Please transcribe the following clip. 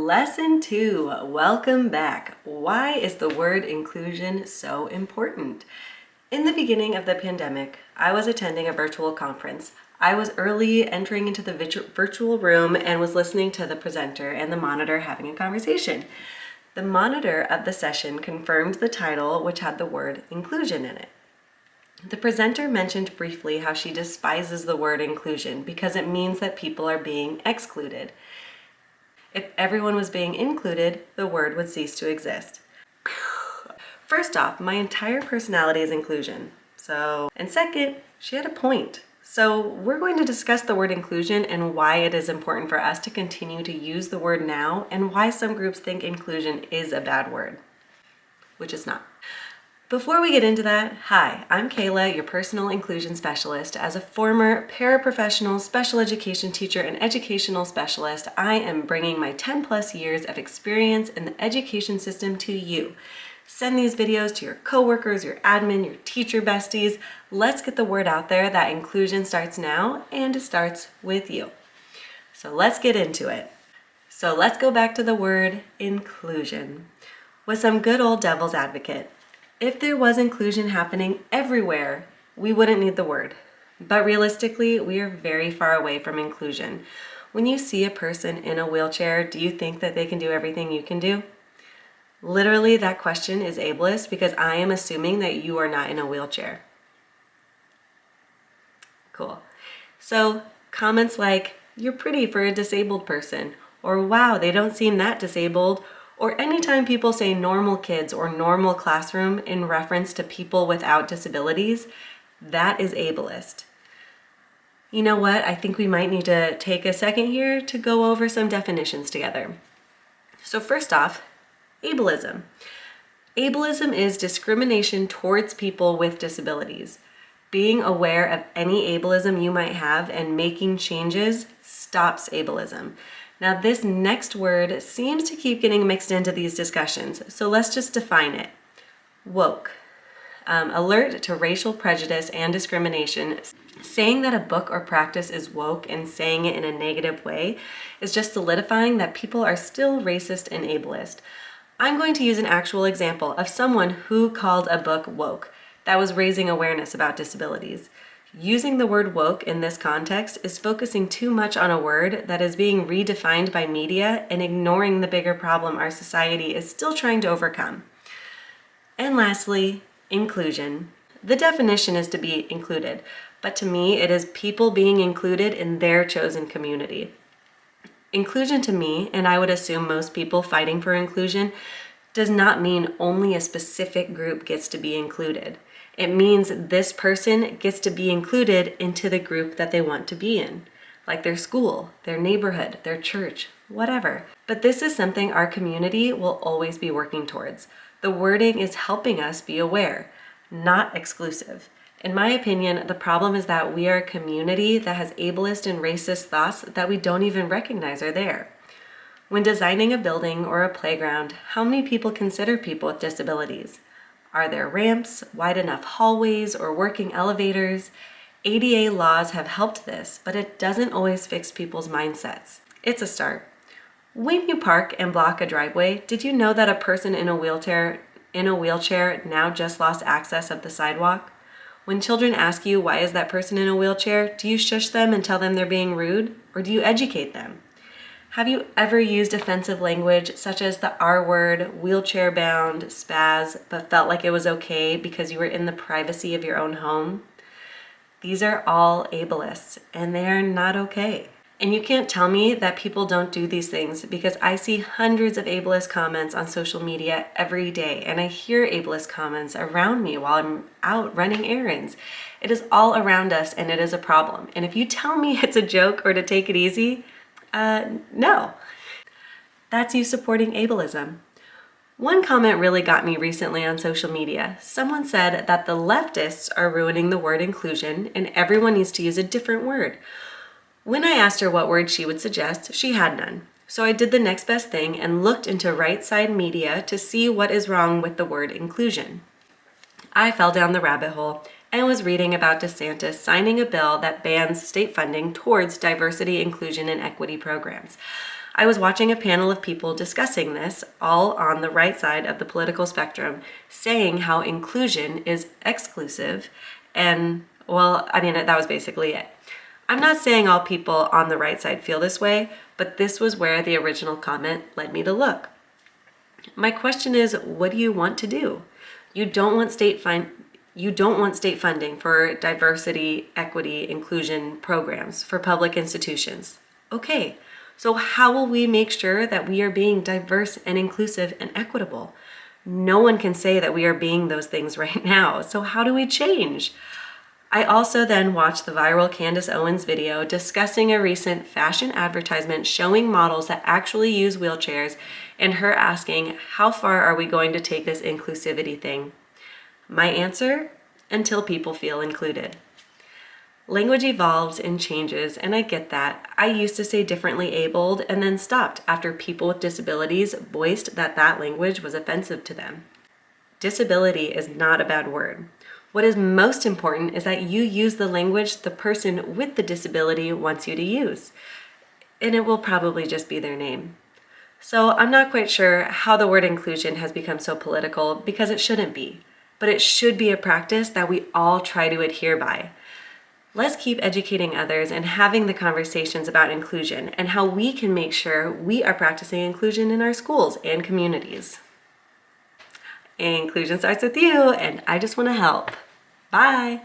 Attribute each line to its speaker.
Speaker 1: Lesson 2, welcome back. Why is the word inclusion so important? In the beginning of the pandemic, I was attending a virtual conference. I was early entering into the virtual room and was listening to the presenter and the monitor having a conversation. The monitor of the session confirmed the title, which had the word inclusion in it. The presenter mentioned briefly how she despises the word inclusion because it means that people are being excluded. If everyone was being included, the word would cease to exist. First off, my entire personality is inclusion. And second, she had a point. So we're going to discuss the word inclusion and why it is important for us to continue to use the word now and why some groups think inclusion is a bad word, which it's not. Before we get into that, hi, I'm Kayla, your personal inclusion specialist. As a former paraprofessional special education teacher and educational specialist, I am bringing my 10 plus years of experience in the education system to you. Send these videos to your coworkers, your admin, your teacher besties. Let's get the word out there that inclusion starts now and it starts with you. So let's get into it. So let's go back to the word inclusion with some good old devil's advocate. If there was inclusion happening everywhere, we wouldn't need the word. But realistically, we are very far away from inclusion. When you see a person in a wheelchair, do you think that they can do everything you can do? Literally, that question is ableist because I am assuming that you are not in a wheelchair. Cool. So comments like, "You're pretty for a disabled person," or "Wow, they don't seem that disabled," or anytime people say normal kids or normal classroom in reference to people without disabilities, that is ableist. You know what? I think we might need to take a second here to go over some definitions together. So first off, ableism. Ableism is discrimination towards people with disabilities. Being aware of any ableism you might have and making changes stops ableism. Now, this next word seems to keep getting mixed into these discussions, so let's just define it. Woke. Alert to racial prejudice and discrimination. Saying that a book or practice is woke and saying it in a negative way is just solidifying that people are still racist and ableist. I'm going to use an actual example of someone who called a book woke that was raising awareness about disabilities. Using the word woke in this context is focusing too much on a word that is being redefined by media and ignoring the bigger problem our society is still trying to overcome. And lastly, inclusion. The definition is to be included, but to me it is people being included in their chosen community. Inclusion to me, and I would assume most people fighting for inclusion, does not mean only a specific group gets to be included. It means this person gets to be included into the group that they want to be in, like their school, their neighborhood, their church, whatever. But this is something our community will always be working towards. The wording is helping us be aware, not exclusive. In my opinion, the problem is that we are a community that has ableist and racist thoughts that we don't even recognize are there. When designing a building or a playground, how many people consider people with disabilities? Are there ramps, wide enough hallways, or working elevators? ADA laws have helped this, but it doesn't always fix people's mindsets. It's a start. When you park and block a driveway, did you know that a person in a wheelchair now just lost access of the sidewalk? When children ask you, why is that person in a wheelchair, do you shush them and tell them they're being rude, or do you educate them? Have you ever used offensive language such as the R word, wheelchair bound, spaz, but felt like it was okay because you were in the privacy of your own home? These are all ableists, and they are not okay. And you can't tell me that people don't do these things because I see hundreds of ableist comments on social media every day, and I hear ableist comments around me while I'm out running errands. It is all around us, and it is a problem. And if you tell me it's a joke or to take it easy, no. That's you supporting ableism. One comment really got me recently on social media. Someone said that the leftists are ruining the word inclusion and everyone needs to use a different word. When I asked her what word she would suggest, she had none. So I did the next best thing and looked into right side media to see what is wrong with the word inclusion. I fell down the rabbit hole and was reading about DeSantis signing a bill that bans state funding towards diversity, inclusion, and equity programs. I was watching a panel of people discussing this, all on the right side of the political spectrum, saying how inclusion is exclusive, and, well, I mean, that was basically it. I'm not saying all people on the right side feel this way, but this was where the original comment led me to look. My question is, what do you want to do? You don't want state funding for diversity, equity, inclusion programs for public institutions. Okay, so how will we make sure that we are being diverse and inclusive and equitable? No one can say that we are being those things right now, so how do we change? I also then watched the viral Candace Owens video discussing a recent fashion advertisement showing models that actually use wheelchairs and her asking, how far are we going to take this inclusivity thing? My answer? Until people feel included. Language evolves and changes, and I get that. I used to say differently abled and then stopped after people with disabilities voiced that that language was offensive to them. Disability is not a bad word. What is most important is that you use the language the person with the disability wants you to use, and it will probably just be their name. So I'm not quite sure how the word inclusion has become so political, because it shouldn't be, but it should be a practice that we all try to adhere by. Let's keep educating others and having the conversations about inclusion and how we can make sure we are practicing inclusion in our schools and communities. Inclusion starts with you, and I just want to help. Bye.